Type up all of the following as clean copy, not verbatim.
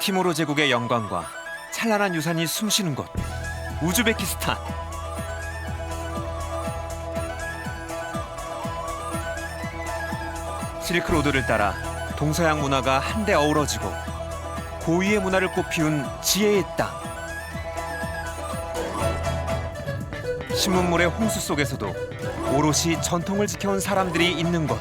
티모르 제국의 영광과 찬란한 유산이 숨쉬는 곳, 우즈베키스탄. 실크로드를 따라 동서양 문화가 한데 어우러지고 고유의 문화를 꽃피운 지혜의 땅. 신문물의 홍수 속에서도 오롯이 전통을 지켜온 사람들이 있는 곳.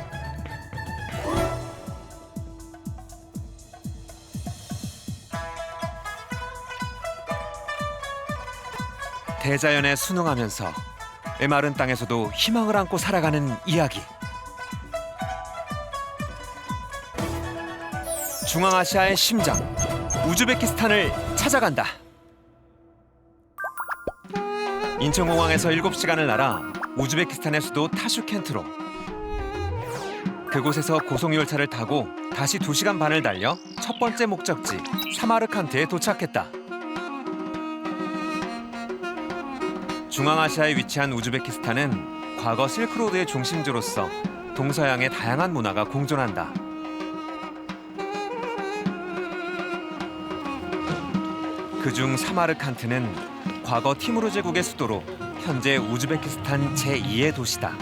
대자연에 순응하면서 메마른 땅에서도 희망을 안고 살아가는 이야기. 중앙아시아의 심장, 우즈베키스탄을 찾아간다. 인천공항에서 7시간을 날아 우즈베키스탄의 수도 타슈켄트로. 그곳에서 고속열차를 타고 다시 2시간 반을 달려 첫 번째 목적지 사마르칸트에 도착했다. 중앙아시아에 위치한 우즈베키스탄은 과거 실크로드의 중심지로서 동서양의 다양한 문화가 공존한다. 그중 사마르칸트는 과거 티무르 제국의 수도로 현재 우즈베키스탄 제2의 도시다.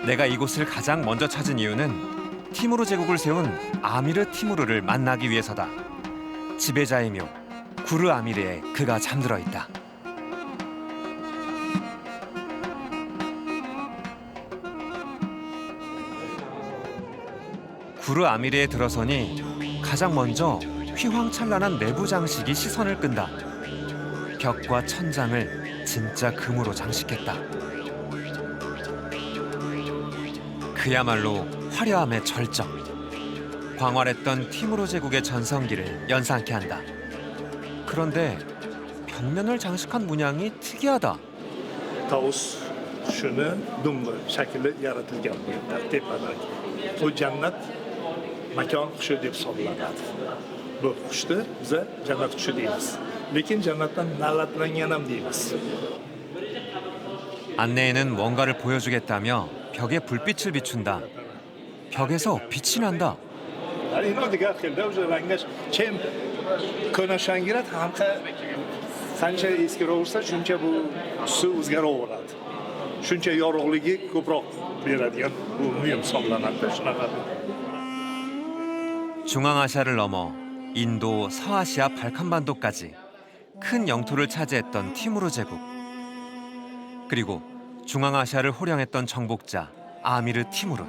내가 이곳을 가장 먼저 찾은 이유는 티무르 제국을 세운 아미르 티무르를 만나기 위해서다. 지배자이며 구르 아미르에 그가 잠들어 있다. 구르 아미르에 들어서니 가장 먼저 휘황찬란한 내부 장식이 시선을 끈다. 벽과 천장을 진짜 금으로 장식했다. 그야말로 화려함의 절정. 광활했던 티무르 제국의 전성기를 연상케 한다. 그런데 벽면을 장식한 문양이 특이하다. Tavus kuşunun dumlu şekilde yaratılgan yerler tepedeki. O cennet mekan kuşu deb hisoblanadi. Bu qushni biza jannat qushi deymiz. Lekin jannatdan na'latlangan ham deymiz. 안내에는 뭔가를 보여주겠다며 벽에 불빛을 비춘다. 벽에서 빛이 난다. Ino digar xilda o'sha rangash chem ko'nashangirad hamqa qancha eskiroversa shuncha bu tusi o'zgaraveradi. Shuncha yorug'ligi ko'proq beradigan bu muhim hisoblanadi shunaqa. 중앙아시아를 넘어 인도, 서아시아 발칸반도까지 큰 영토를 차지했던 티무르 제국. 그리고 중앙아시아를 호령했던 정복자 아미르 티무르.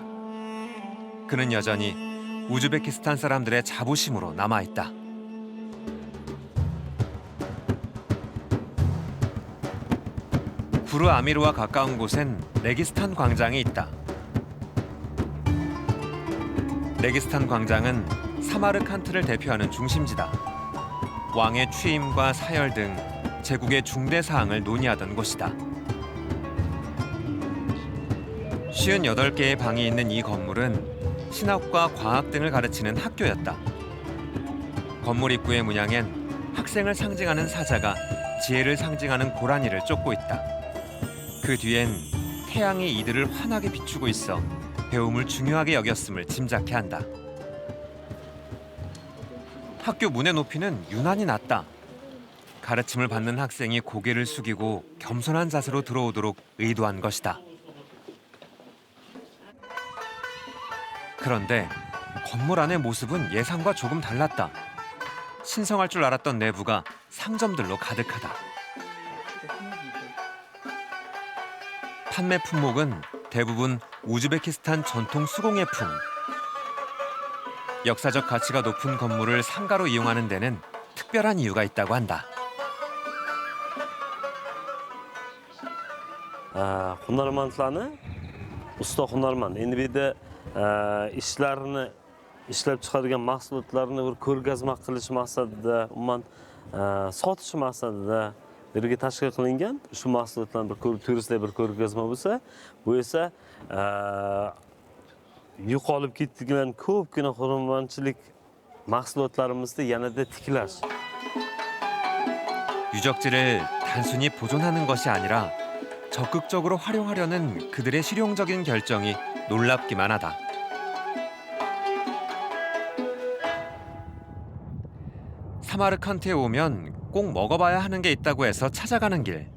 그는 여전히 우즈베키스탄 사람들의 자부심으로 남아있다. 구르 아미르와 가까운 곳엔 레기스탄 광장이 있다. 레기스탄 광장은 사마르칸트를 대표하는 중심지다. 왕의 취임과 사열 등 제국의 중대 사항을 논의하던 곳이다. 58개의 방이 있는 이 건물은 신학과 과학 등을 가르치는 학교였다. 건물 입구의 문양엔 학생을 상징하는 사자가 지혜를 상징하는 고라니를 쫓고 있다. 그 뒤엔 태양이 이들을 환하게 비추고 있어 배움을 중요하게 여겼음을 짐작케 한다. 학교 문의 높이는 유난히 낮다. 가르침을 받는 학생이 고개를 숙이고 겸손한 자세로 들어오도록 의도한 것이다. 그런데 건물 안의 모습은 예상과 조금 달랐다. 신성할 줄 알았던 내부가 상점들로 가득하다. 판매 품목은 대부분 우즈베키스탄 전통 수공예품. 역사적 가치가 높은 건물을 상가로 이용하는 데는 특별한 이유가 있다고 한다. Hunarmandlarni, usta hunarmand. Endi bu yerda ishlarini ishlab chiqargan mahsulotlarni bir ko'rgazma qilish maqsadida, umuman sotish maqsadida yerga tashkil qilingan. Shu mahsulotlarni bir turistlar bir ko'rgazma bo'lsa, bu esa yo'qolib ketgan ko'pgina hunarmandchilik mahsulotlarimizni yanada tiklash. 유적지를 단순히 보존하는 것이 아니라 적극적으로 활용하려는 그들의 실용적인 결정이 놀랍기만 하다. 사마르칸트에 오면 꼭 먹어봐야 하는 게 있다고 해서 찾아가는 길.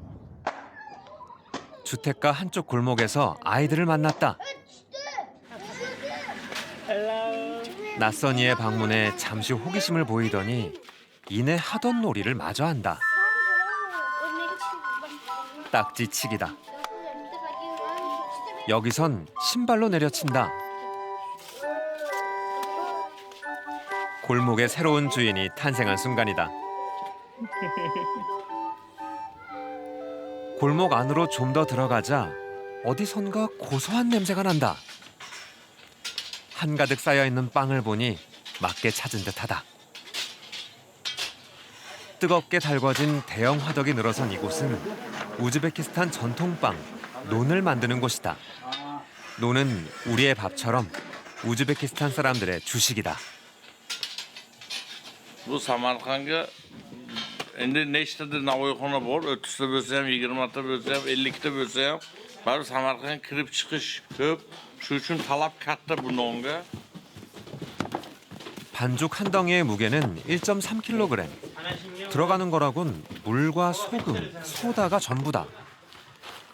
주택가 한쪽 골목에서 아이들을 만났다. 낯선 이의 방문에 잠시 호기심을 보이더니 이내 하던 놀이를 마저 한다. 딱지치기다. 여기선 신발로 내려친다. 골목의 새로운 주인이 탄생한 순간이다. 골목 안으로 좀 더 들어가자 어디선가 고소한 냄새가 난다. 한가득 쌓여있는 빵을 보니 맞게 찾은 듯하다. 뜨겁게 달궈진 대형 화덕이 늘어선 이곳은 우즈베키스탄 전통빵 논을 만드는 곳이다. 논은 우리의 밥처럼 우즈베키스탄 사람들의 주식이다. Bu Samarqandga endi nechtadir navoiyxona bor, 30ta bo'lsa ham, 20ta bo'lsa ham, 50ta bo'lsa ham, baribir Samarqandga kirib chiqish ko'p. Shu uchun talab katta bu nonga. 반죽 한 덩이의 무게는 1.3kg. 들어가는 거라곤 물과 소금, 소다가 전부다.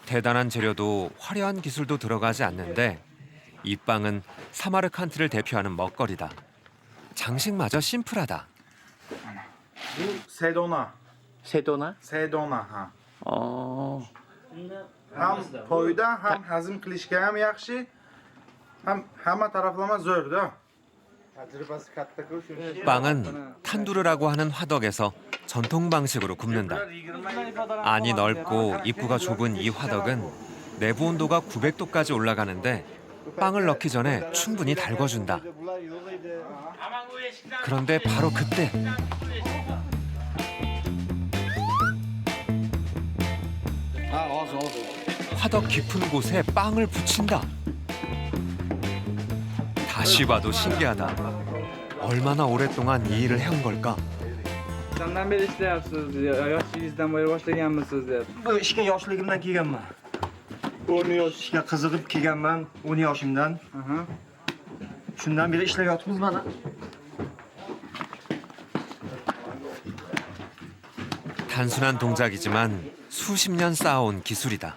대단한 재료도 화려한 기술도 들어가지 않는데 이 빵은 사마르칸트를 대표하는 먹거리다. 장식마저 심플하다. Sedona. Sedona. Sedona ha. Aa. Ham to'yda, ham hazm qilishga ham yaxshi, ham hamma taraflama zo'rda. Tajribasi katta-ku shuning. 빵은 탄두르라고 하는 화덕에서 전통 방식으로 굽는다. 안이 넓고 입구가 좁은 이 화덕은 내부 온도가 900도까지 올라가는데 빵을 넣기 전에 충분히 달궈준다. 그런데 바로 그때 화덕 깊은 곳에 빵을 붙인다. 다시 봐도 신기하다. 얼마나 오랫동안 이 일을 해온 걸까? Qachondan beri ishlayapsiz? Yoshligingizdan beri boshlaganmisiz deb. Bu ishga yoshligimdan kelganman. 10 yosh ishga qiziqib kelganman 10 yoshimdan. Shundan beri ishlayapmiz mana. 단순한 동작이지만 수십 년 쌓아온 기술이다.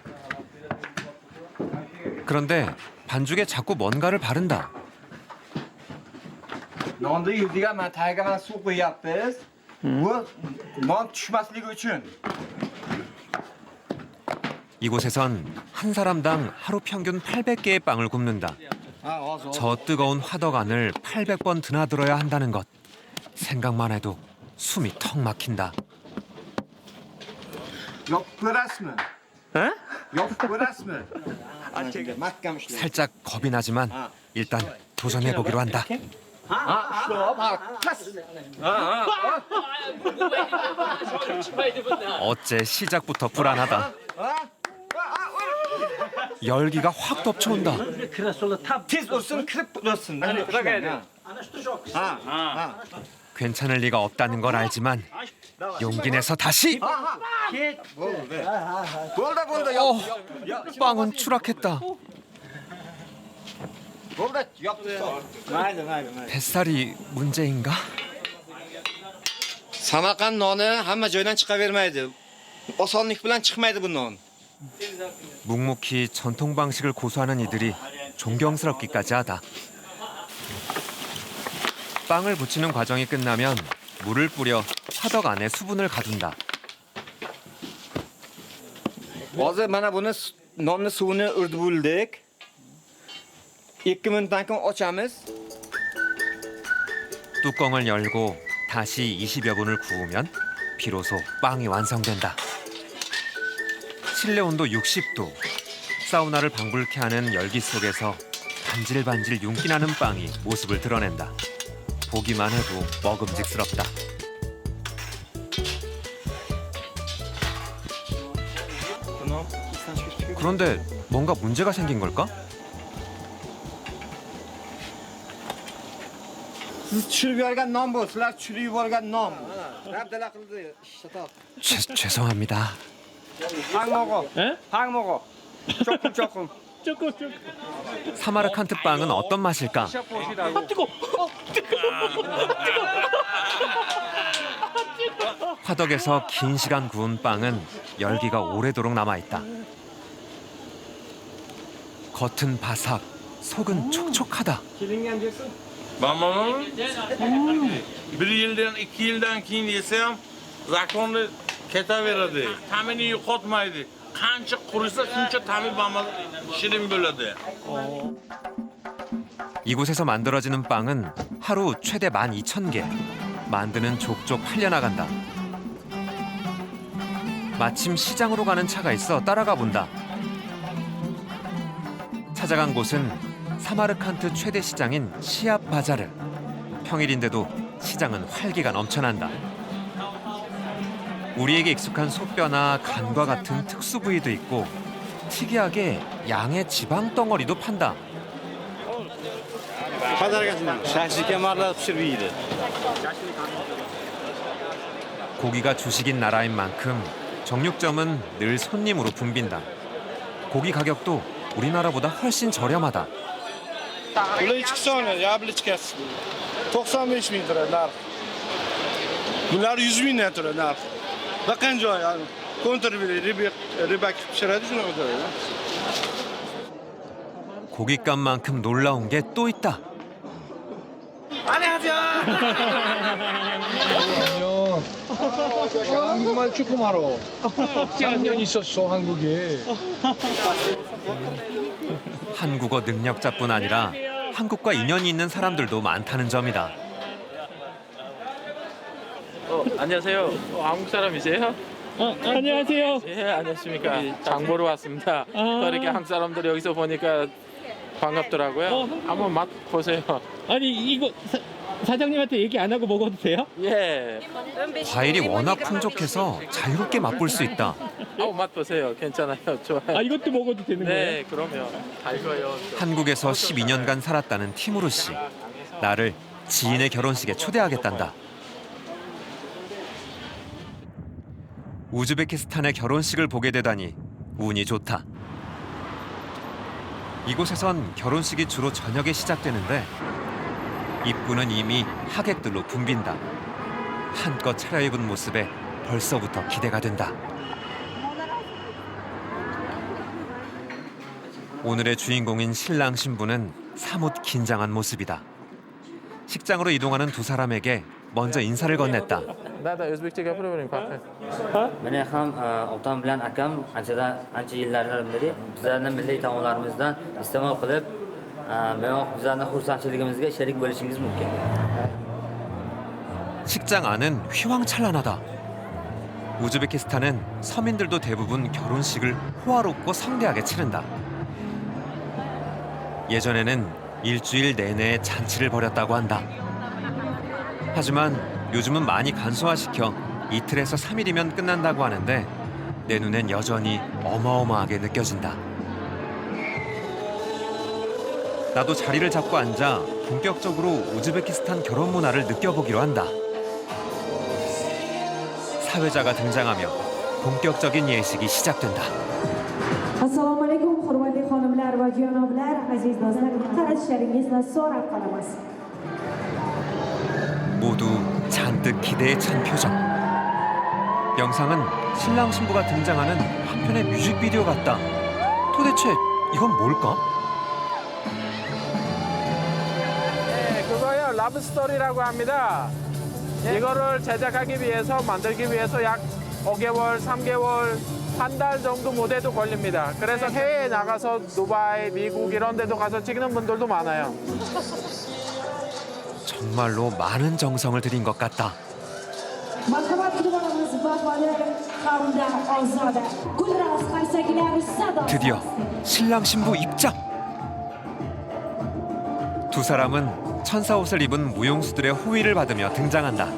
그런데 반죽에 자꾸 뭔가를 바른다. Nonda yurdigan mana tagiga mana suv qo'yapmiz. Bu non tushmasligi uchun. 이곳에선 한 사람당 하루 평균 800개의 빵을 굽는다. 저 뜨거운 화덕 안을 800번 드나들어야 한다는 것. 생각만 해도 숨이 턱 막힌다. Yopib ko'rasizmi? Ha? Yopib ko'rasizmi? Mahkam ishlaydi. 살짝 겁이 나지만 일단 도전해보기로 한다. 어째 시작부터 불안하다. 열기가 확 덮쳐온다. Tez ursin, kirib tursin. 괜찮을 리가 없다는 걸 알지만 용기 내서 다시. Bo'ldi. 빵은 추락했다. Bo'ldi. Mayli. 뱃살이 문제인가? Samarqand noni hamma joydan chiqavermaydi. Osonlik bilan chiqmaydi bu non. 묵묵히 전통 방식을 고수하는 이들이 존경스럽기까지 하다. 빵을 붙이는 과정이 끝나면 물을 뿌려 화덕 안에 수분을 가둔다. Hozir mana buni nonni suvini urdi bo'ldik. 2 minutdan keyin ochamiz. 뚜껑을 열고 다시 20여 분을 구우면 비로소 빵이 완성된다. 실내 온도 60도. 사우나를 방불케 하는 열기 속에서 반질반질 윤기 나는 빵이 모습을 드러낸다. 보기만 해도 먹음직스럽다. 그런데 뭔가 문제가 생긴 걸까? Siz tushirib yuborgan non bu, sizlar tushirib yuborgan non. Dabdala qildi, ishlatadi. 죄송합니다. Pang 먹어. Pang 먹어. 조금. 사마르칸트 빵은 어떤 맛일까? 화덕에서 긴 시간 구운 빵은 열기가 오래도록 남아있다. 겉은 바삭, 속은 촉촉하다. Ben bir yıldan, 2 yıldan keyin yesam, zakonni ketaveradi. Ta'mini yo'qotmaydi. Qancha qurisa, shuncha ta'mi shirin bo'ladi. 이곳에서 만들어지는 빵은 하루 최대 12,000개. 만드는 족족 팔려나간다. 마침 시장으로 가는 차가 있어 따라가 본다. 찾아간 곳은 사마르칸트 최대 시장인 시압 바자르. 평일인데도 시장은 활기가 넘쳐난다. 우리에게 익숙한 소뼈나 간과 같은 특수 부위도 있고 특이하게 양의 지방 덩어리도 판다. 고기가 주식인 나라인 만큼 정육점은 늘 손님으로 붐빈다. 고기 가격도 우리나라보다 훨씬 저렴하다. Ular ichki soni, yablichkasi 95.000 turadi narx. Bular 100.000 dan turadi narx. Baqan joy, kontrabili ribak pishiradi shunaqa turadi. 고깃값만큼 놀라운 게 또 있다. 한국말 조금 알아. 3년 있었어 한국에. 한국어 능력자뿐 아니라 한국과 인연이 있는 사람들도 많다는 점이다. 안녕하세요. 한국 사람이세요? 안녕하세요. 예, 안녕하십니까. 장 보러 왔습니다. 또 이렇게 한국 사람들 여기서 보니까 반갑더라고요. 한번 맛 보세요. 아니 이거 사장님한테 얘기 안 하고 먹어도 돼요? 예. 과일이 워낙 풍족해서 자유롭게 맛볼 수 있다. 맛 보세요. 괜찮아요. 좋아요. 아 이것도 먹어도 되는 거예요? 네, 그럼요. 달고요. 한국에서 12년간 살았다는 티무르 씨. 나를 지인의 결혼식에 초대하겠단다. 우즈베키스탄의 결혼식을 보게 되다니 운이 좋다. 이곳에선 결혼식이 주로 저녁에 시작되는데 입구는 이미 하객들로 붐빈다. 한껏 차려입은 모습에 벌써부터 기대가 된다. 오늘의 주인공인 신랑 신부는 사뭇 긴장한 모습이다. 식장으로 이동하는 두 사람에게 먼저 인사를 건넸다. 나다 özbekçe gapiraverayım farqi. Meni ham otam bilan akam ancha yillardan beri bizlarning milliy taomlarimizdan iste'mol qilib, bizlarning xursandchiligimizga sherik bo'lishingiz mumkin. 식장 안은 휘황찬란하다. 우즈베키스탄은 서민들도 대부분 결혼식을 호화롭고 성대하게 치른다. 예전에는 일주일 내내 잔치를 벌였다고 한다. 하지만 요즘은 많이 간소화시켜 이틀에서 3일이면 끝난다고 하는데 내 눈엔 여전히 어마어마하게 느껴진다. 나도 자리를 잡고 앉아 본격적으로 우즈베키스탄 결혼 문화를 느껴보기로 한다. 사회자가 등장하며 본격적인 예식이 시작된다. Assalomu alaykum, hurmatli xonimlar va janoblar, aziz do'stlar, qarashlaringizni so'rab qolamiz. 모두 잔뜩 기대에 찬 표정. 영상은 신랑 신부가 등장하는 한 편의 뮤직비디오 같다. 도대체 이건 뭘까? 네, 그거요. 러브 스토리라고 합니다. 이거를 제작하기 위해서 만들기 위해서 약 5개월, 3개월, 한 달 정도 무대도 걸립니다. 그래서 해외에 나가서 두바이, 미국 이런 데도 가서 찍는 분들도 많아요. 정말로 많은 정성을 들인 것 같다. 드디어 신랑 신부 입장! 두 사람은 천사 옷을 입은 무용수들의 호위를 받으며 등장한다.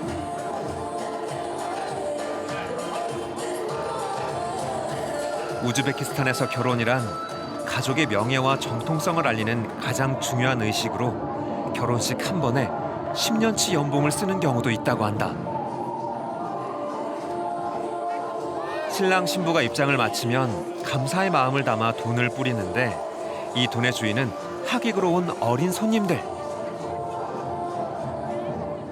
우즈베키스탄에서 결혼이란 가족의 명예와 정통성을 알리는 가장 중요한 의식으로 결혼식 한 번에 10년치 연봉을 쓰는 경우도 있다고 한다. 신랑 신부가 입장을 마치면 감사의 마음을 담아 돈을 뿌리는데 이 돈의 주인은 하객으로 온 어린 손님들.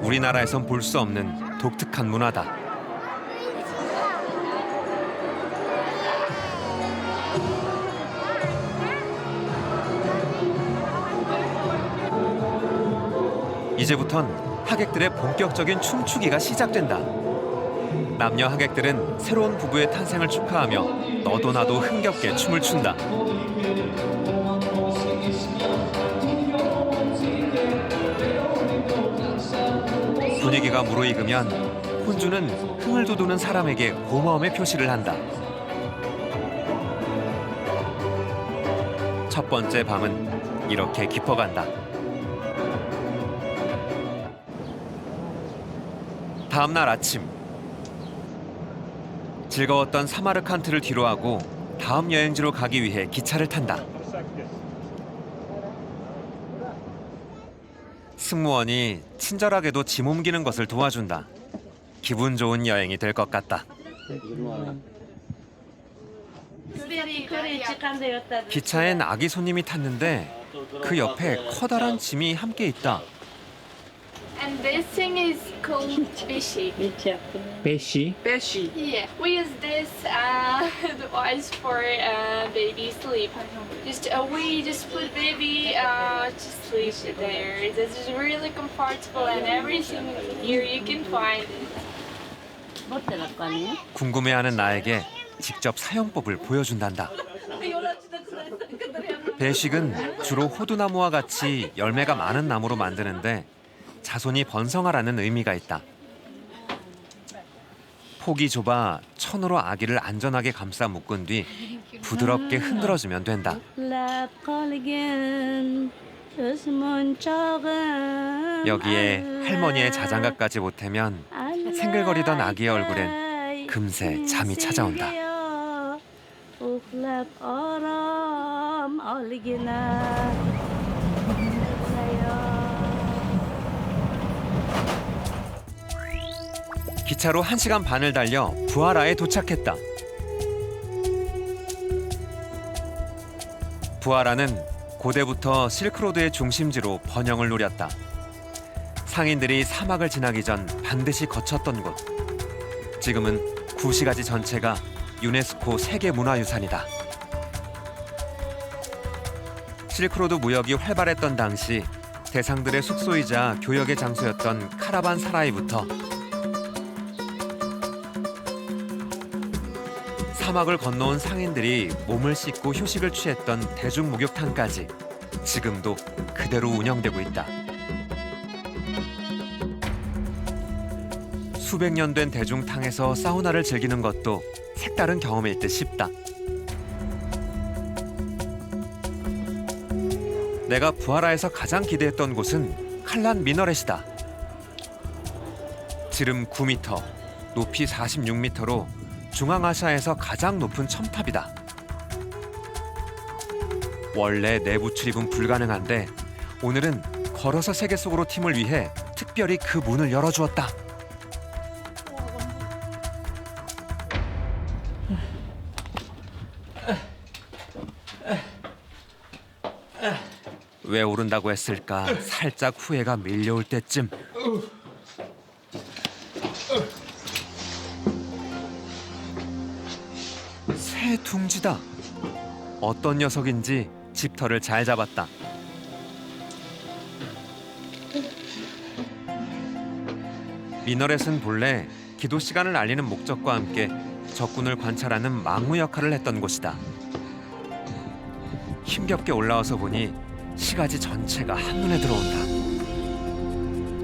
우리나라에선 볼 수 없는 독특한 문화다. 이제부턴 하객들의 본격적인 춤추기가 시작된다. 남녀 하객들은 새로운 부부의 탄생을 축하하며 너도 나도 흥겹게 춤을 춘다. 분위기가 무르익으면 혼주는 흥을 돋우는 사람에게 고마움의 표시를 한다. 첫 번째 밤은 이렇게 깊어간다. 다음 날 아침, 즐거웠던 사마르칸트를 뒤로하고 다음 여행지로 가기 위해 기차를 탄다. 승무원이 친절하게도 짐 옮기는 것을 도와준다. 기분 좋은 여행이 될 것 같다. 기차엔 아기 손님이 탔는데 그 옆에 커다란 짐이 함께 있다. And this thing is called Beshi. 배시? Beshi. Yeah, we use this device for baby sleep. We just put baby to sleep there. This is really comfortable and everything here you can find. 궁금해하는 나에게 직접 사용법을 보여준단다. 배식은 주로 호두나무와 같이 열매가 많은 나무로 만드는데 자손이 번성하라는 의미가 있다. 폭이 좁아 천으로 아기를 안전하게 감싸 묶은 뒤 부드럽게 흔들어주면 된다. 여기에 할머니의 자장가까지 보태면 생글거리던 아기의 얼굴엔 금세 잠이 찾아온다. 기차로 1시간 반을 달려 부하라에 도착했다. 부하라는 고대부터 실크로드의 중심지로 번영을 누렸다. 상인들이 사막을 지나기 전 반드시 거쳤던 곳. 지금은 구시가지 전체가 유네스코 세계문화유산이다. 실크로드 무역이 활발했던 당시 대상들의 숙소이자 교역의 장소였던 카라반 사라이부터 사막을 건너온 상인들이 몸을 씻고 휴식을 취했던 대중목욕탕까지 지금도 그대로 운영되고 있다. 수백 년 된 대중탕에서 사우나를 즐기는 것도 색다른 경험일 듯 싶다. 내가 부하라에서 가장 기대했던 곳은 칼란 미너렛이다. 지름 9m, 높이 46m로 중앙아시아에서 가장 높은 첨탑이다. 원래 내부 출입은 불가능한데 오늘은 걸어서 세계 속으로 팀을 위해 특별히 그 문을 열어주었다. 왜 오른다고 했을까 살짝 후회가 밀려올 때쯤 새 둥지다. 어떤 녀석인지 집터를 잘 잡았다. 미너렛은 본래 기도 시간을 알리는 목적과 함께 적군을 관찰하는 망우 역할을 했던 곳이다. 힘겹게 올라와서 보니 시가지 전체가 한눈에 들어온다.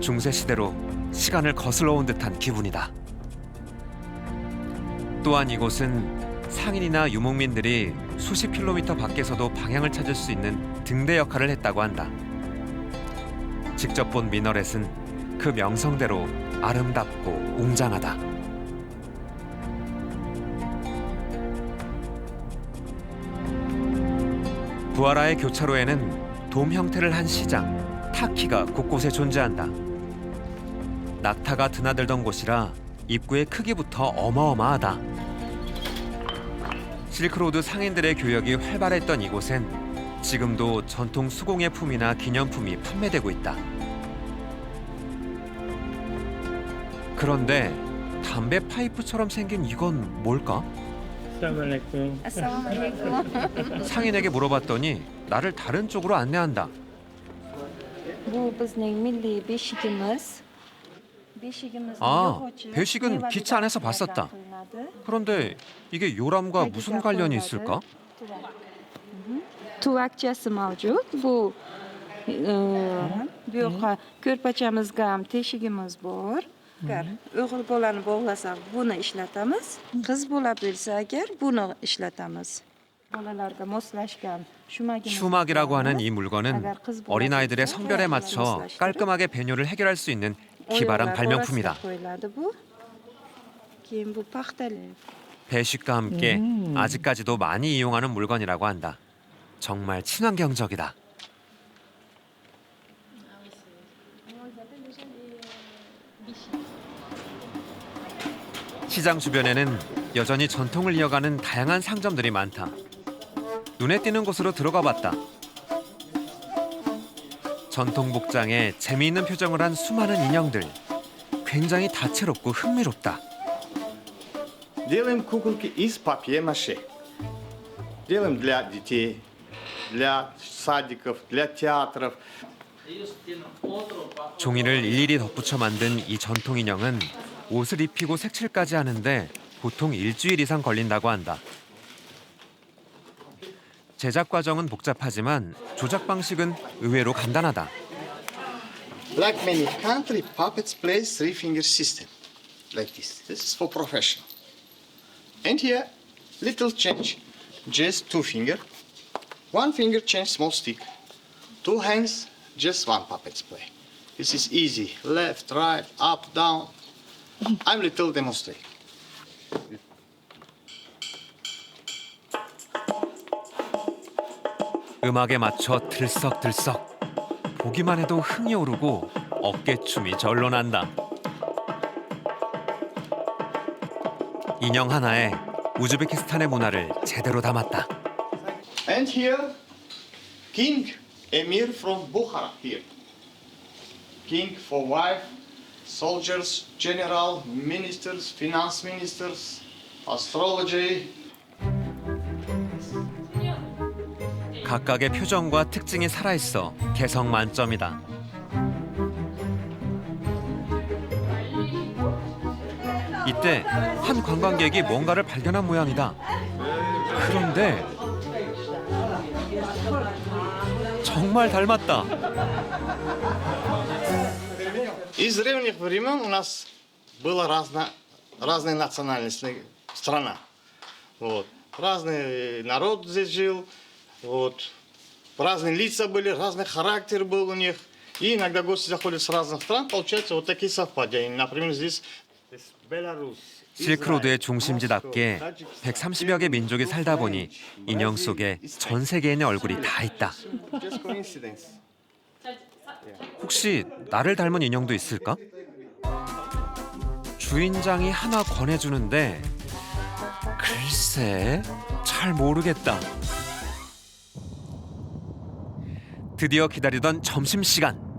중세시대로 시간을 거슬러 온 듯한 기분이다. 또한 이곳은 상인이나 유목민들이 수십 킬로미터 밖에서도 방향을 찾을 수 있는 등대 역할을 했다고 한다. 직접 본 미너렛은 그 명성대로 아름답고 웅장하다. 부하라의 교차로에는 돔 형태를 한 시장, 타키가 곳곳에 존재한다. 낙타가 드나들던 곳이라 입구의 크기부터 어마어마하다. 실크로드 상인들의 교역이 활발했던 이곳엔 지금도 전통 수공예품이나 기념품이 판매되고 있다. 그런데 담배 파이프처럼 생긴 이건 뭘까? 상인에게 물어봤더니 나를 다른 쪽으로 안내한다. Bu bizning milliy beshigimiz. 아, 배식은 기차 안에서 봤었다. 그런데 이게 요람과 무슨 관련이 있을까? Tuvakchasi mavjud. Bu bu yoqqa ko'rpachamizga ham teshigimiz bor. Agar o'g'il bolani bog'lasak, buni ishlatamiz. Qiz bola bo'lsa agar buni ishlatamiz. Bolalarga moslashgan shumagimiz. 슈막이라고 하는 이 물건은 어린아이들의 성별에 맞춰 깔끔하게 배뇨를 해결할 수 있는 기발한 발명품이다. Keyin bu paxtalik. 배식과 함께 아직까지도 많이 이용하는 물건이라고 한다. 정말 친환경적이다. 시장 주변에는 여전히 전통을 이어가는 다양한 상점들이 많다. 눈에 띄는 곳으로 들어가 봤다. 전통 복장에 재미있는 표정을 한 수많은 인형들. 굉장히 다채롭고 흥미롭다. Делаем куколки из папье-маше. Делаем для детей, для садиков, для театров. 종이를 일일이 덧붙여 만든 이 전통 인형은 옷을 입히고 색칠까지 하는데 보통 일주일 이상 걸린다고 한다. 제작 과정은 복잡하지만 조작 방식은 의외로 간단하다. Like many country, puppets play three-finger system. Like this. This is for professional. And here, little change. Just two finger. One finger change small stick. Two hands, just one puppets play. This is easy. Left, right, up, down. I'm little demonstrate. 음악에 맞춰 들썩들썩. 보기만 해도 흥이 오르고 어깨춤이 절로 난다. 인형 하나에 우즈베키스탄의 문화를 제대로 담았다. And here, King Emir from Bukhara here. King for wife, soldiers, general, ministers, finance ministers, astrology. 각각의 표정과 특징이 살아있어 개성 만점이다. 이때 한 관광객이 뭔가를 발견한 모양이다. 그런데 정말 닮았다. Из древних времен у нас была разная национальность страна. Вот. Разный народ здесь жил. Вот. Разные лица были, разный характер был у них. И иногда гости заходят с разных стран, получается вот такие совпадения. Например, здесь Беларусь. 실크로드의 중심지답게 130여 개 민족이 살다 보니 인형 속에 전 세계인의 얼굴이 다 있다. 혹시 나를 닮은 인형도 있을까? 주인장이 하나 권해주는데 글쎄 잘 모르겠다. 드디어 기다리던 점심시간.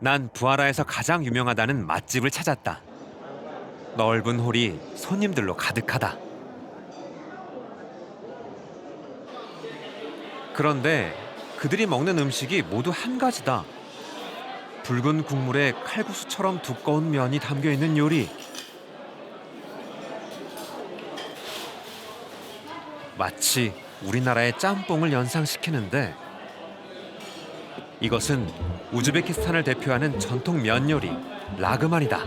난 부하라에서 가장 유명하다는 맛집을 찾았다. 넓은 홀이 손님들로 가득하다. 그런데 그들이 먹는 음식이 모두 한 가지다. 붉은 국물에 칼국수처럼 두꺼운 면이 담겨있는 요리. 마치 우리나라의 짬뽕을 연상시키는데 이것은 우즈베키스탄을 대표하는 전통 면 요리 라그만이다.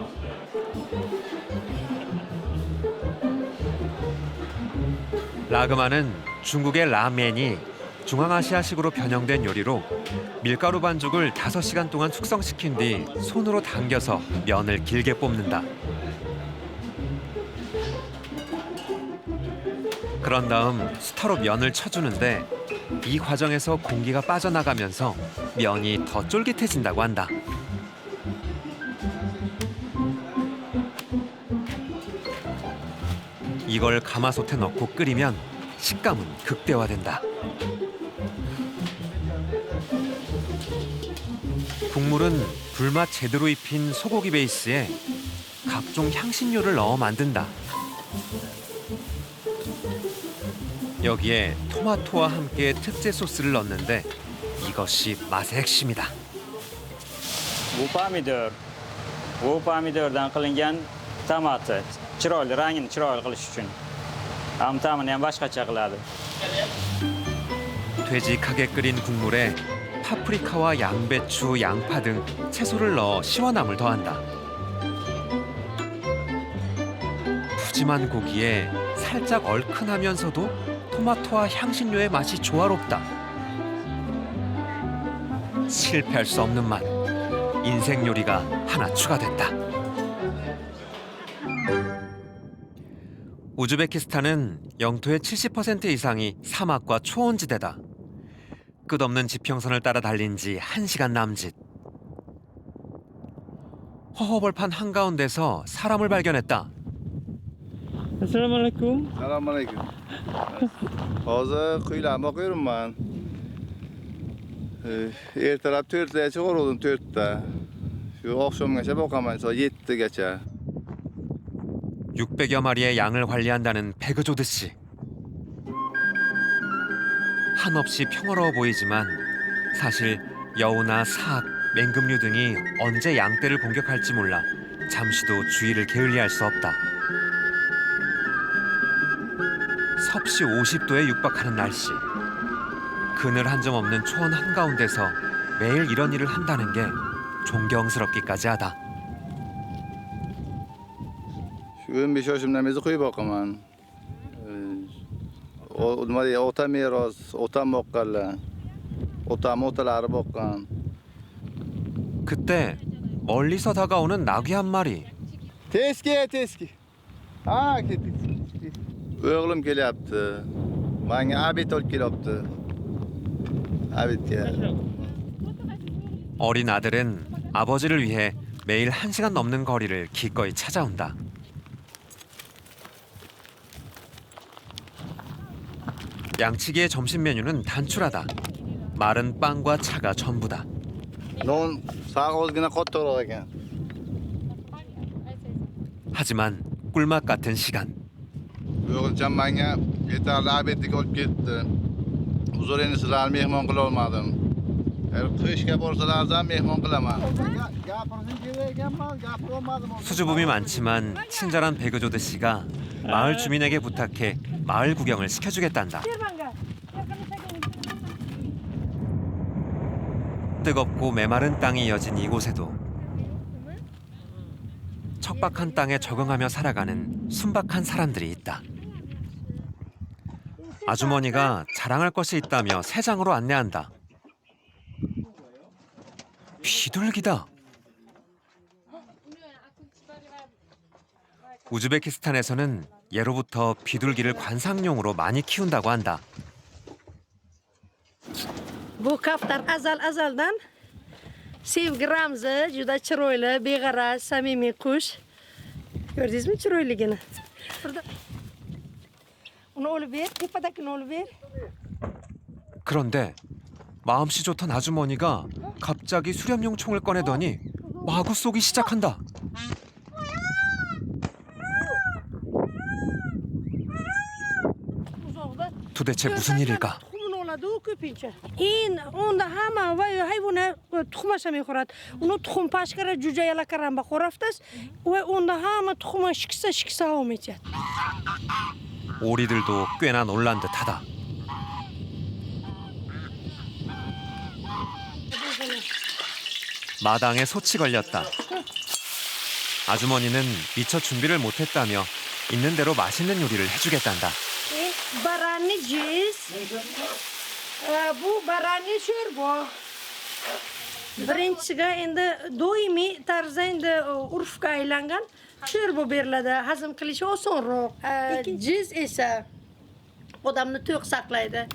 라그만은 중국의 라멘이 중앙아시아식으로 변형된 요리로 밀가루 반죽을 5시간 동안 숙성시킨 뒤 손으로 당겨서 면을 길게 뽑는다. 그런 다음 수타로 면을 쳐주는데 이 과정에서 공기가 빠져나가면서 면이 더 쫄깃해진다고 한다. 이걸 가마솥에 넣고 끓이면 식감은 극대화된다. 국물은 불맛 제대로 입힌 소고기 베이스에 각종 향신료를 넣어 만든다. 여기에 토마토와 함께 특제 소스를 넣는데 이것이 맛의 핵심이다. Bu pomidordan qilingan tomati. Chiroyli, rangini chiroyli qilish uchun. Ta'mini ham boshqacha qiladi. 되직하게 끓인 국물에 파프리카와 양배추, 양파 등 채소를 넣어 시원함을 더한다. 푸짐한 고기에 살짝 얼큰하면서도 토마토와 향신료의 맛이 조화롭다. 실패할 수 없는 맛. 인생 요리가 하나 추가됐다. 우즈베키스탄은 영토의 70% 이상이 사막과 초원지대다. 끝없는 지평선을 따라 달린 지 1시간 남짓. 허허벌판 한가운데서 사람을 발견했다. Assalamualaikum. Assalamualaikum. Hozir quylarni o'qiyapman. Ertalab 4larda chiqardim, 4da. Shu oqshomgacha boqaman, 7gacha. 600여 마리의 양을 관리한다는 베그조드 씨. 한없이 평화로워 보이지만 사실 여우나 삭, 맹금류 등이 언제 양떼를 공격할지 몰라 잠시도 주의를 게을리할 수 없다. 섭씨 50도에 육박하는 날씨. 그늘 한 점 없는 초원 한가운데서 매일 이런 일을 한다는 게 존경스럽기까지 하다. Shu 5 yoshimdan beri qo'y boqaman. Ota meros, otam boqqanlar. otalari boqqan. 그때 멀리서 다가오는 나귀 한 마리. Teski. Ha, ketdik. O'g'lim kelyapti. Menga abit olib kelyapti. Abitga. 어린 아들은 아버지를 위해 매일 1시간 넘는 거리를 기꺼이 찾아온다. 양치기의 점심 메뉴는 단출하다. 마른 빵과 차가 전부다. Non sağ ozgina qattiqroq ekan. 하지만 꿀맛 같은 시간. O'g'ilcham menga yetarli abitga olib ketdi. Huzur endi sizlarni mehmon qila olmadim. Qishga borsalar ham mehmon qilaman. Gapirishim kerak ekanman, gapirolmadim. 수줍음이 많지만 친절한 베그조드 씨가 마을 주민에게 부탁해 마을 구경을 시켜주겠단다. 뜨겁고 메마른 땅이 이어진 이곳에도 척박한 땅에 적응하며 살아가는 순박한 사람들이 있다. 아주머니가 자랑할 것이 있다며 새장으로 안내한다. 비둘기다. 우즈베키스탄에서는 예로부터 비둘기를 관상용으로 많이 키운다고 한다. Bu kaftar azaldan sevgi ramzi, juda chiroyli, beg'araz, samimiy qush. Ko'rdingizmi chiroyligini? Uni olib ber, tepadagini olib ber. 그런데 마음씨 좋던 아주머니가 갑자기 수렴용 총을 꺼내더니 마구 쏘기 시작한다. 도대체 무슨 일일까? In onda hamma va hayvonlar tuxum ham yeyqoradi. Uni tuxum pashkara juja yalakaran baqoraftas va onda hamma tuxum shiksa olmaydi. 오리들도 꽤나 놀란 듯하다. 마당에 소치 걸렸다. 아주머니는 미처 준비를 못했다며 있는 대로 맛있는 요리를 해주겠단다. Barani jiz. Bu barani sho'rba. Birinchisiga endi doimiy tarzda endi urfga aylangan sho'rba beriladi. Hazm qilishi osonroq. Jiz esa odamni to'q saqlaydi.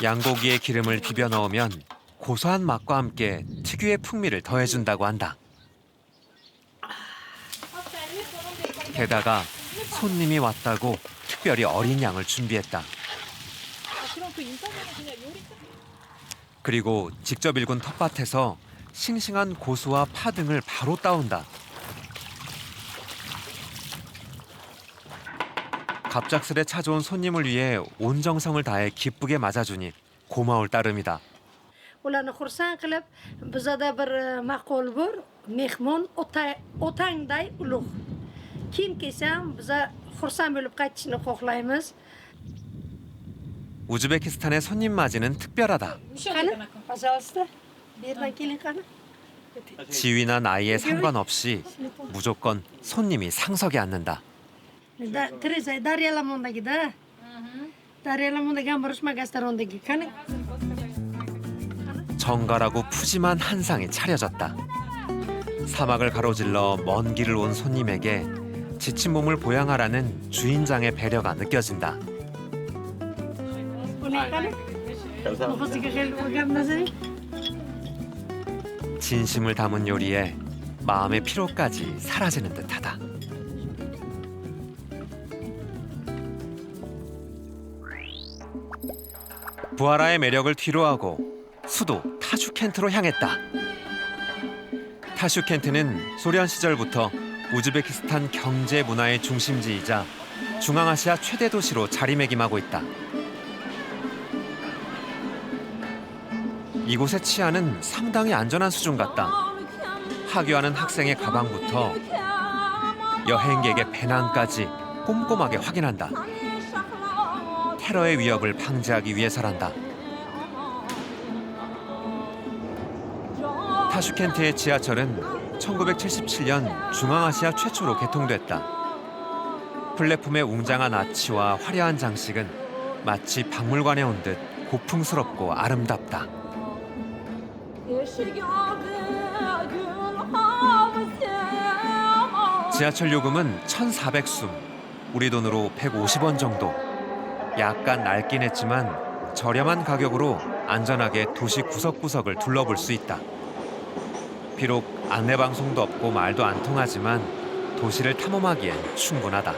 양고기에 기름을 비벼 넣으면 고소한 맛과 함께 특유의 풍미를 더해준다고 한다. 게다가 손님이 왔다고 특별히 어린 양을 준비했다. 그리고 직접 일군 텃밭에서 싱싱한 고수와 파 등을 바로 따온다. 갑작스레 찾아온 손님을 위해 온 정성을 다해 기쁘게 맞아주니 고마울 따름이다. ularni xursand qilib bizada bir maqol bor mehmon otangday ulug' kim kelsa ham biza xursand bo'lib qaytishni xohlaymiz. 우즈베키스탄의 손님 맞이는 특별하다. qani пожалуйста bu yerdan keling qani. 지위나 나이에 상관없이 무조건 손님이 상석에 앉는다. Darya Lamondagida. Darya Lamondagi hamburishma gastarondagi qani. 정갈하고 푸짐한 한상이 차려졌다. 사막을 가로질러 먼 길을 온 손님에게 지친 몸을 보양하라는 주인장의 배려가 느껴진다. 진심을 담은 요리에 마음의 피로까지 사라지는 듯하다. 부하라의 매력을 뒤로하고 수도 타슈켄트로 향했다. 타슈켄트는 소련 시절부터 우즈베키스탄 경제 문화의 중심지이자 중앙아시아 최대 도시로 자리매김하고 있다. 이곳의 치안은 상당히 안전한 수준 같다. 하교하는 학생의 가방부터 여행객의 배낭까지 꼼꼼하게 확인한다. 테러의 위협을 방지하기 위해서란다. 타슈켄트의 지하철은 1977년 중앙아시아 최초로 개통됐다. 플랫폼의 웅장한 아치와 화려한 장식은 마치 박물관에 온 듯 고풍스럽고 아름답다. 지하철 요금은 1,400숨, 우리 돈으로 150원 정도. 약간 낡긴 했지만 저렴한 가격으로 안전하게 도시 구석구석을 둘러볼 수 있다. 비록 안내방송도 없고 말도 안 통하지만 도시를 탐험하기엔 충분하다.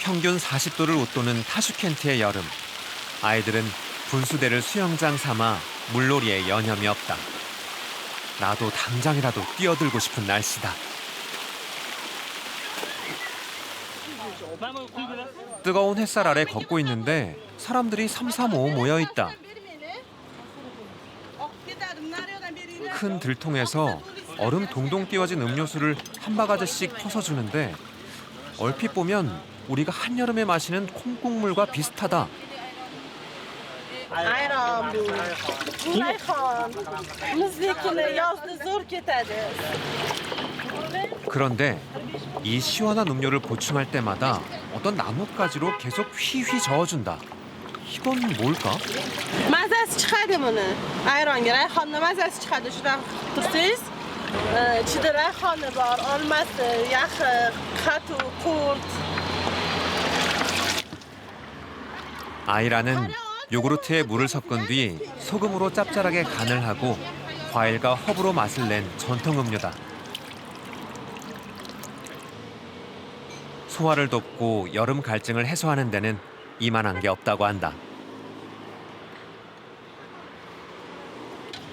평균 40도를 웃도는 타슈켄트의 여름. 아이들은 분수대를 수영장 삼아 물놀이에 여념이 없다. 나도 당장이라도 뛰어들고 싶은 날씨다. 뜨거운 햇살 아래 걷고 있는데 사람들이 삼삼오오 모여 있다. 큰 들통에서 얼음 동동 띄워진 음료수를 한 바가지씩 퍼서 주는데 얼핏 보면 우리가 한여름에 마시는 콩국물과 비슷하다. ayran bu. Rayhon. Muzdekini yozda zo'r ketadi. 그런데 이 시원한 음료를 보충할 때마다 어떤 나뭇가지로 계속 휘휘 저어준다. 이건 뭘까? Mazasi chiqadi buni. Ayronga rayhonni mazasi chiqadi. Shundan tursangiz, ichida rayhoni bor, olmasi, yaxi, qatu, qurt. 아이라는 요구르트에 물을 섞은 뒤 소금으로 짭짤하게 간을 하고 과일과 허브로 맛을 낸 전통 음료다. 소화를 돕고 여름 갈증을 해소하는 데는 이만한 게 없다고 한다.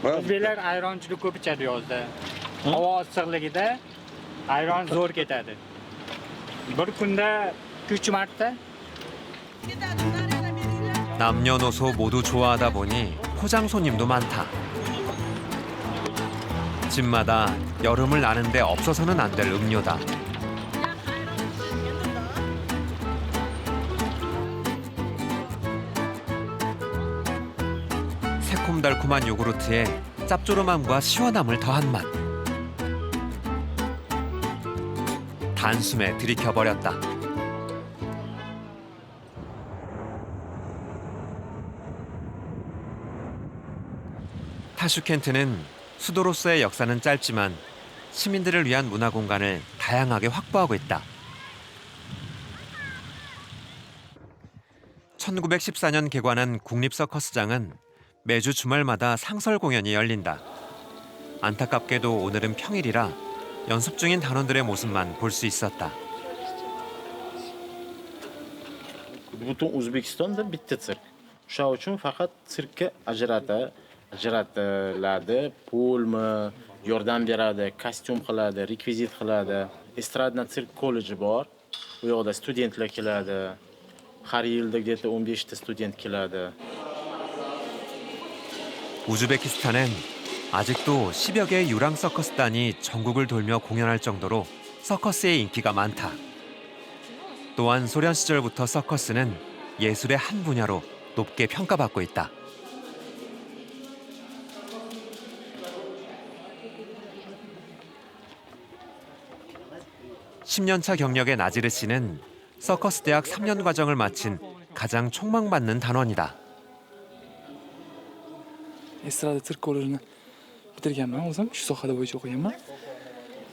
O'zbeklar ayron juda ko'p ichadi yozda. Havo issiqligida ayron zo'r ketadi. Bir kunda 3 marta. 남녀노소 모두 좋아하다 보니 포장 손님도 많다. 집마다 여름을 나는데 없어서는 안 될 음료다. 새콤달콤한 요구르트에 짭조름함과 시원함을 더한 맛. 단숨에 들이켜버렸다. 타슈켄트는 수도로서의 역사는 짧지만 시민들을 위한 문화 공간을 다양하게 확보하고 있다. 1914년 개관한 국립서커스장은 매주 주말마다 상설 공연이 열린다. 안타깝게도 오늘은 평일이라 연습 중인 단원들의 모습만 볼 수 있었다. Butun O'zbekistonda bitta sirk. Shuning uchun faqat sirkka ajratiladi, pulmi, yordam beradi, kostyum qiladi, rekvizit qiladi. estradna sirk kolleji bor. Bu yoqda studentlar keladi. Har yilda где-то 15 ta student keladi. 우즈베키스탄엔 아직도 10여 개의 유랑 서커스단이 전국을 돌며 공연할 정도로 서커스의 인기가 많다. 또한 소련 시절부터 서커스는 예술의 한 분야로 높게 평가받고 있다. (10년차) 경력의 나지르 씨는 서커스 대학 3년 과정을 마친 가장 촉망받는 단원이다. estrada sirk kollejini bitirganman o'zim shu sohada bo'yicha o'qiganman.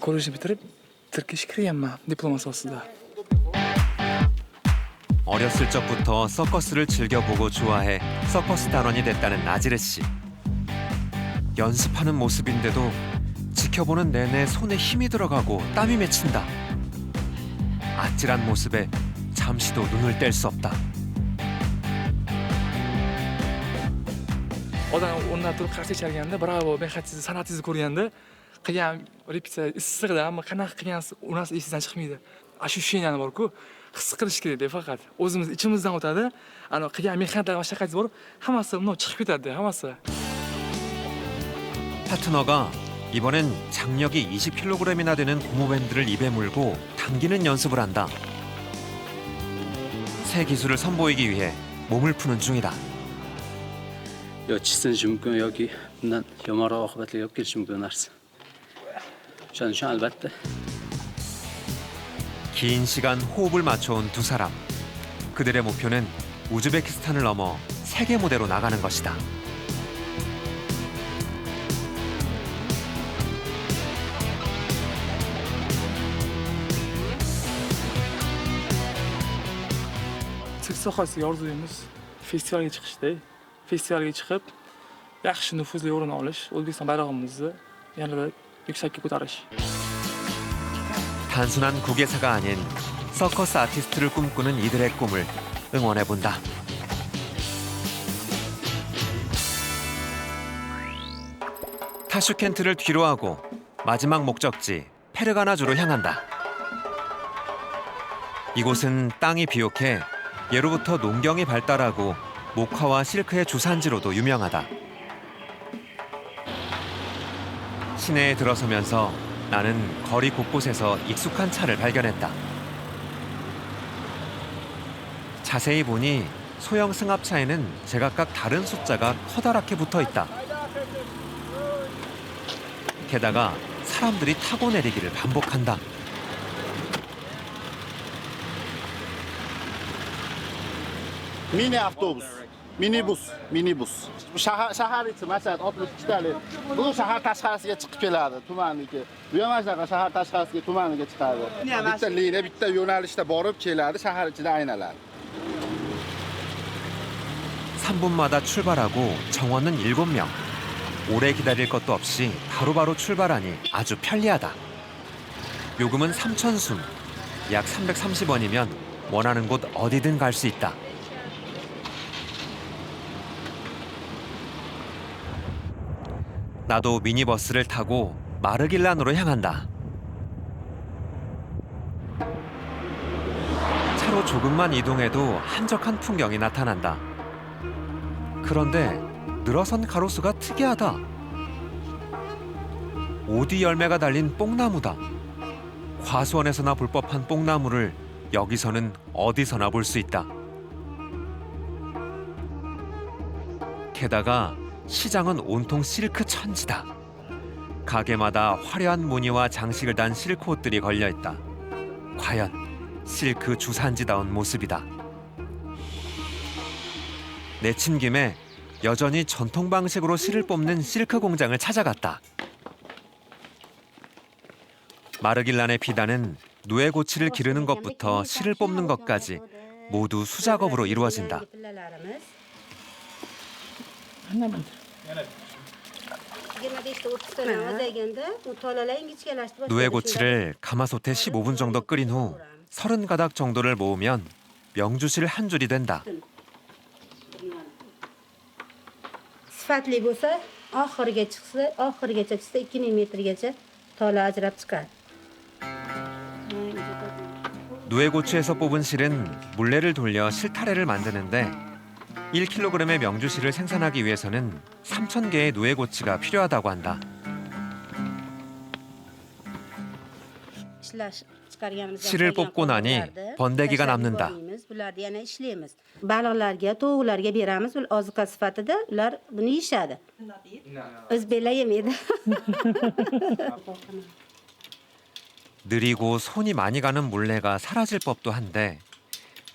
Kollejni bitirib sirkka ishga kirganman diplom asosida. 어렸을 적부터 서커스를 즐겨보고 좋아해 서커스 단원이 됐다는 나지르 씨. 연습하는 모습인데도 지켜보는 내내 손에 힘이 들어가고 땀이 맺힌다. 아찔한 모습에 잠시도 눈을 뗄 수 없다. Odam o'rndan turib qarshi chalganda, bravo, men xatingizni, san'atingizni ko'rganda, qilgan repetitsiya issiqda, ammo qanaqa qilgansiz, u narsa esingizdan chiqmaydi. Ощущениялari bor-ku, his qilish kerak faqat. O'zimiz ichimizdan o'tadi. Ana qilgan mehnatlar va shaqangiz bor, hammasi bundan chiqib ketadi, hammasi. 파트너가 이번엔 장력이 20kg이나 되는 고무밴드를 입에 물고 당기는 연습을 한다. 새 기술을 선보이기 위해 몸을 푸는 중이다. yo chisinishi mumkin yoki bundan yomonroq oqibatlarga olib kelishi mumkin narsa. O'shaning uchun albatta 긴 시간 호흡을 맞춰온 두 사람. 그들의 목표는 우즈베키스탄을 넘어 세계 무대로 나가는 것이다. Sirk sohasiga orzuyimiz festivalga chiqishda. Festivalga chiqib, yaxshi nufuzli o'rin olish, O'zbekiston bayrog'imizni yanada yuksakka ko'tarish. 단순한 국외사가 아닌 서커스 아티스트를 꿈꾸는 이들의 꿈을 응원해본다. 타슈켄트를 뒤로하고 마지막 목적지 페르가나주로 향한다. 이곳은 땅이 비옥해 예로부터 농경이 발달하고 목화와 실크의 주산지로도 유명하다. 시내에 들어서면서 나는 거리 곳곳에서 익숙한 차를 발견했다. 자세히 보니 소형 승합차에는 제각각 다른 숫자가 커다랗게 붙어 있다. 게다가 사람들이 타고 내리기를 반복한다. Mini avtobus, minibus. Bu shahar ichi masalan 62 talik. Bu shahar tashqarisiga chiqib keladi, tumanniki. Bu ham shunaqa shahar tashqarisiga tumaniga chiqadi. Bitta liniya, bitta yo'nalishda borib keladi, shahar ichida aylanadi. 3분마다 출발하고 정원은 7명. 오래 기다릴 것도 없이 바로바로 출발하니 아주 편리하다. 요금은 3,000숨, 약 330원이면 원하는 곳 어디든 갈 수 있다. 나도 미니버스를 타고 마르길란으로 향한다. 차로 조금만 이동해도 한적한 풍경이 나타난다. 그런데 늘어선 가로수가 특이하다. 오디 열매가 달린 뽕나무다. 과수원에서나 볼 법한 뽕나무를 여기서는 어디서나 볼 수 있다. 게다가 시장은 온통 실크 천지다. 가게마다 화려한 무늬와 장식을 단 실크 옷들이 걸려있다. 과연 실크 주산지다운 모습이다. 내친 김에 여전히 전통 방식으로 실을 뽑는 실크 공장을 찾아갔다. 마르길란의 비단은 누에고치를 기르는 것부터 실을 뽑는 것까지 모두 수작업으로 이루어진다. 누에고치를 가마솥에 15분 정도 끓인 후 30가닥 정도를 모으면 명주실 한 줄이 된다. sifatli bo'lsa, oxiriga chiqsa, oxirigacha chiqsa 2 ming metrgacha tola ajrab chiqadi. 누에고추에서 뽑은 실은 물레를 돌려 실타래를 만드는데 1kg의 명주실을 생산하기 위해서는 3,000개의 누에고추가 필요하다고 한다. 실을 뽑고 나니 번데기가 남는다. Baliqlarga, tovuqlarga beramiz, ular oziqa sifatida ular buni yeyishadi. O'zbeklar yemaydi. 느리고 손이 많이 가는 물레가 사라질 법도 한데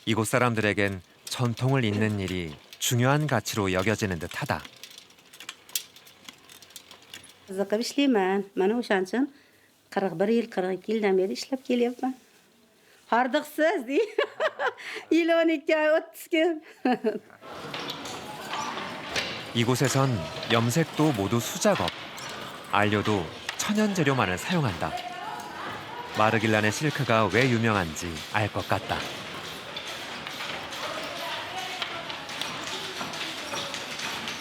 이곳 사람들에겐 전통을 잇는 일이 중요한 가치로 여겨지는 듯하다. Qiziqib ishlayman. Mana o'shancha 41 yil, 42 yildan beri ishlab kelyapman. Hordiqsiz, dey. Yil 12 oy, 30 kun. 이곳에선 염색도 모두 수작업, 안료도 천연 재료만을 사용한다. 마르길란의 실크가 왜 유명한지 알 것 같다.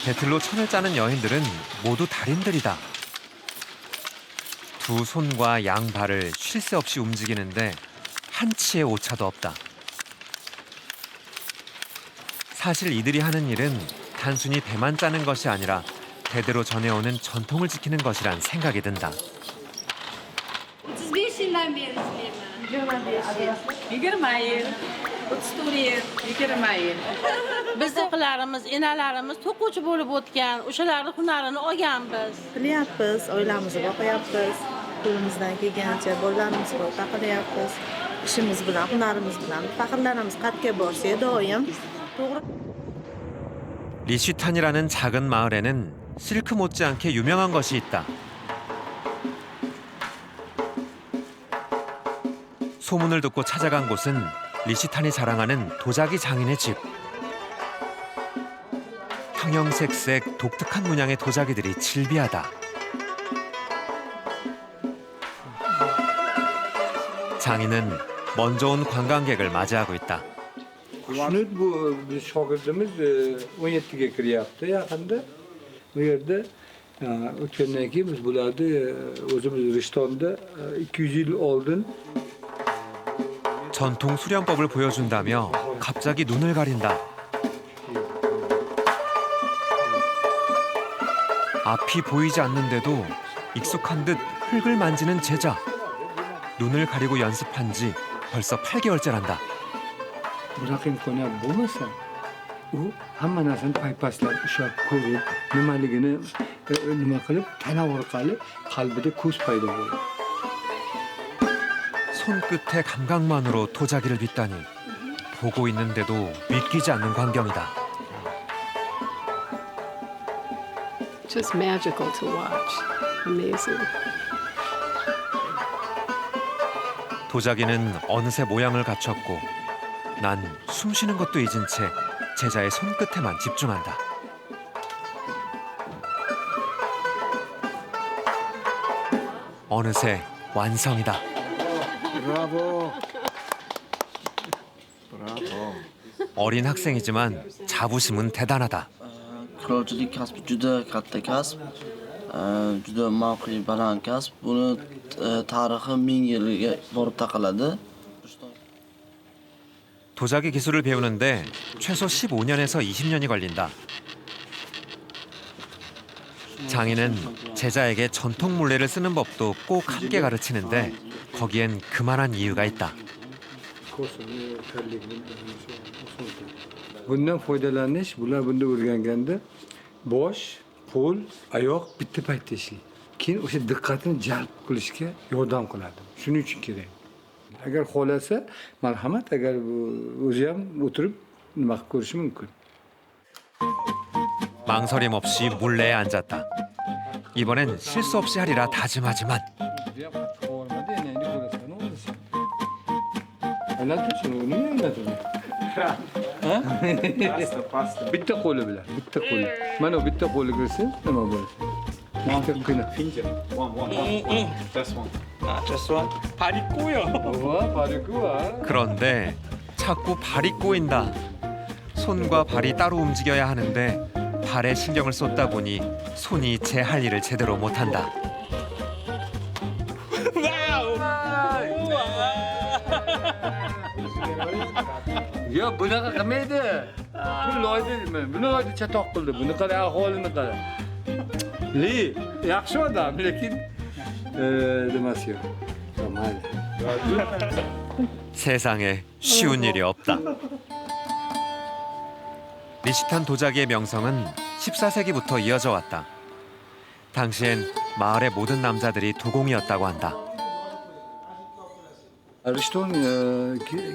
배틀로 천을 짜는 여인들은 모두 달인들이다. 두 손과 양발을 쉴 새 없이 움직이는데 한치의 오차도 없다. 사실 이들이 하는 일은 단순히 배만 짜는 것이 아니라 대대로 전해오는 전통을 지키는 것이란 생각이 든다. 35 yildan beri ishlayman. 20 yil, 34 yil, 20 yil. Biznikilarimiz, enalarimiz to'quvchi bo'lib o'tgan, o'shalarning hunarini olganmiz. Qilyapmiz, oilamizni boqyapmiz. Qo'limizdan kelgancha bolalarimizni taqalayapmiz. Ishimiz bilan, hunarimiz bilan faxrlanamiz. Qayerga borsak doim. To'g'ri. 리시탄이라는 작은 마을에는 실크 못지않게 유명한 것이 있다. 소문을 듣고 찾아간 곳은 리시탄이 자랑하는 도자기 장인의 집. 형형색색 독특한 문양의 도자기들이 질비하다. 장인은 먼저 온 관광객을 맞이하고 있다. Shuni bu biz shogirdimiz 17ga kiryapti yaqinda. Bu yerda o'tgandan keyin biz bularni o'zimiz Rishtonda 200 yil oldin 전통 수련법을 보여준다며 갑자기 눈을 가린다. 앞이 보이지 않는데도 익숙한 듯 흙을 만지는 제자. 눈을 가리고 연습한 지 벌써 8개월째란다. bunaqa imkoniyat bo'lmasa u hamma narsani paypaslab ushlab ko'rib nimaligini nima qilib tana orqali qalbida ko'z paydo bo'ladi. 손끝의 감각만으로 도자기를 빚다니 보고 있는데도 믿기지 않는 광경이다. Just magical to watch. Amazing. 도자기는 어느새 모양을 갖췄고 난 숨쉬는 것도 잊은 채 제자의 손끝에만 집중한다. 어느새 완성이다. 브라보. 어린 학생이지만 자부심은 대단하다. Qurolchilik kasbi juda katta kasb, juda mavqei baland kasb. Buni tarixi 1000 yilga borib taqaladi. 도자기 기술을 배우는데 최소 15년에서 20년이 걸린다. 장인은 제자에게 전통 물레를 쓰는 법도 꼭 함께 가르치는데 거기엔 그만한 이유가 있다. Bundan foydalanish, bular bunda o'rganganda bosh, qo'l, oyoq bitta paytda ishlaydi. Keyin o'sha diqqatini jalb qilishga yordam qiladi. Shuning uchun kerak. Agar xohlasa, marhamat, agar o'zi ham o'tirib nima qilib ko'rishi mumkin. 망설임 없이 물레에 앉았다. 이번엔 실수 없이 하리라 다짐하지만 bitta qo'li bilan, bitta qo'li. Mana bitta qo'li kirsa nima bo'ladi? Bitta qina. Just one. 발이 꼬여. 발이 꼬여. 그런데 자꾸 발이 꼬인다. 손과 발이 따로 움직여야 하는데 발에 신경을 쏟다 보니 손이 제 할 일을 제대로 못한다. Yo bunaqa qilmaydi. Bu loyda buni loyda chatoq qildi. Buni qara ahvolini qara. Li yaxshi odam, lekin nimasi yo'q. Mayli. 세상에 쉬운 일이 없다. 리시탄 도자기의 명성은 14세기부터 이어져 왔다. 당시엔 마을의 모든 남자들이 도공이었다고 한다. Rishton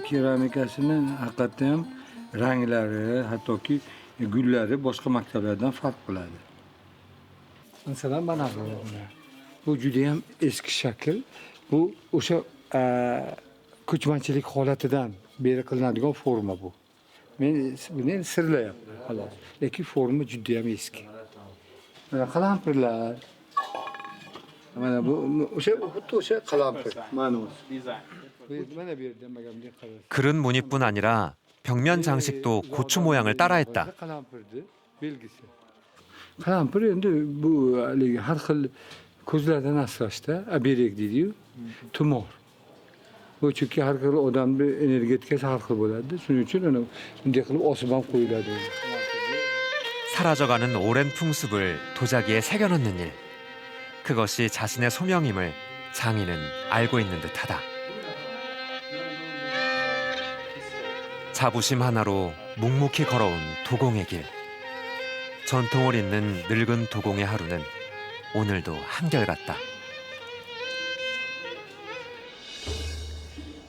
keramikasini haqiqatdan ham ranglari, hattoki gullari boshqa maktablardan farq qiladi. Masalan, mana bu juda ham eski shakl. Bu o'sha ko'chmanchilik holatidan beri qilinadigan forma bu. Men buni sirlayapman, xolos. Lekin forma juda ham eski. Mana qalampirlar. Mana bu o'sha xuddi o'sha qalampir. Mana 그런 무늬뿐 아니라 벽면 장식도 고추 모양을 따라했다. qalampir endi bu haligi har xil ko'zlardan asrashda aberek deydi-yu, tumor. Bu chunki har xil odamni energetikasi har xil bo'ladi. Shuning uchun uni bunday qilib osib ham qo'yiladi. 사라져가는 오랜 풍습을 도자기에 새겨넣는 일. 그것이 자신의 소명임을 장인은 알고 있는 듯하다. 자부심 하나로 묵묵히 걸어온 도공의 길. 전통을 잇는 늙은 도공의 하루는 오늘도 한결같다.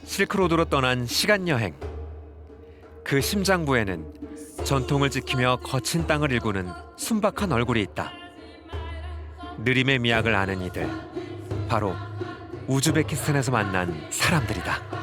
실크로드로 떠난 시간 여행. 그 심장부에는 전통을 지키며 거친 땅을 일구는 순박한 얼굴이 있다. 느림의 미학을 아는 이들, 바로 우즈베키스탄에서 만난 사람들이다.